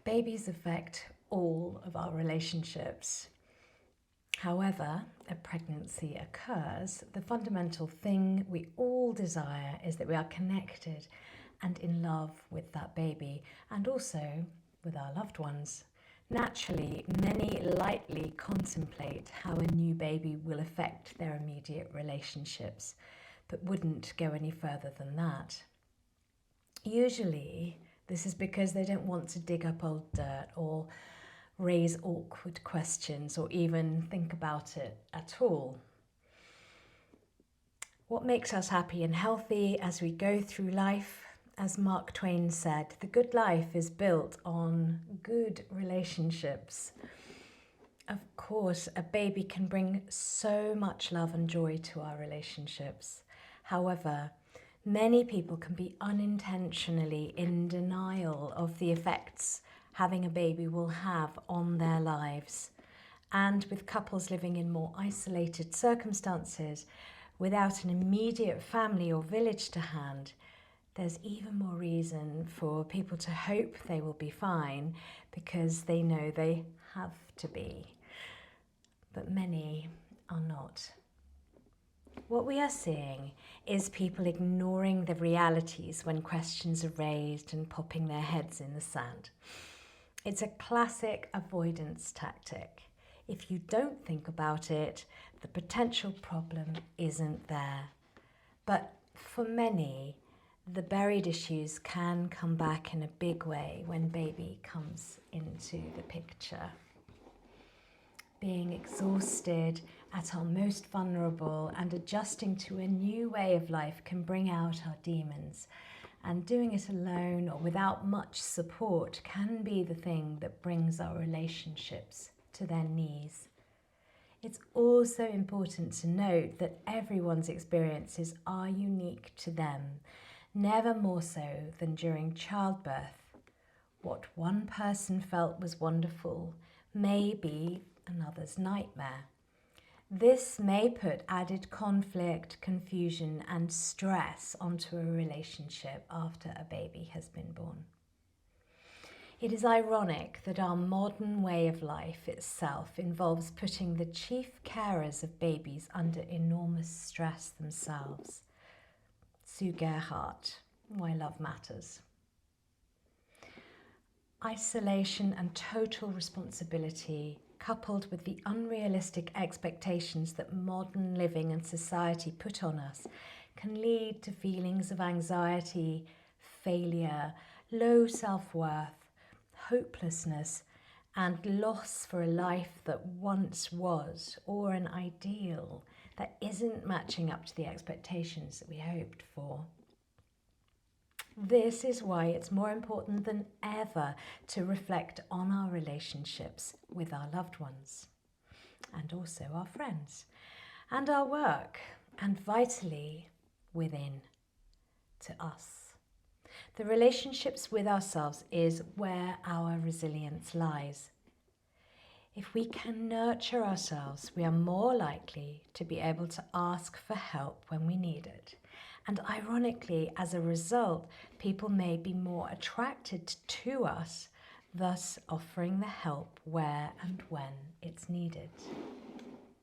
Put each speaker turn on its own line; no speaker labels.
Babies affect all of our relationships. However, a pregnancy occurs, the fundamental thing we all desire is that we are connected and in love with that baby and also with our loved ones. Naturally, many lightly contemplate how a new baby will affect their immediate relationships, but wouldn't go any further than that. Usually, this is because they don't want to dig up old dirt or raise awkward questions or even think about it at all. What makes us happy and healthy as we go through life? As Mark Twain said, the good life is built on good relationships. Of course, a baby can bring so much love and joy to our relationships. However, many people can be unintentionally in denial of the effects having a baby will have on their lives. And with couples living in more isolated circumstances, without an immediate family or village to hand, there's even more reason for people to hope they will be fine because they know they have to be. But many are not. What we are seeing is people ignoring the realities when questions are raised and popping their heads in the sand. It's a classic avoidance tactic. If you don't think about it, the potential problem isn't there. But for many, the buried issues can come back in a big way when baby comes into the picture. Being exhausted at our most vulnerable and adjusting to a new way of life can bring out our demons. And doing it alone or without much support can be the thing that brings our relationships to their knees. It's also important to note that everyone's experiences are unique to them, never more so than during childbirth. What one person felt was wonderful may be another's nightmare. This may put added conflict, confusion, and stress onto a relationship after a baby has been born. It is ironic that our modern way of life itself involves putting the chief carers of babies under enormous stress themselves. Sue Gerhardt, Why Love Matters. Isolation and total responsibility, coupled with the unrealistic expectations that modern living and society put on us, can lead to feelings of anxiety, failure, low self-worth, hopelessness, and loss for a life that once was, or an ideal that isn't matching up to the expectations that we hoped for. This is why it's more important than ever to reflect on our relationships with our loved ones, and also our friends, and our work, and vitally, within, to us. The relationships with ourselves is where our resilience lies. If we can nurture ourselves, we are more likely to be able to ask for help when we need it. And ironically, as a result, people may be more attracted to us, thus offering the help where and when it's needed.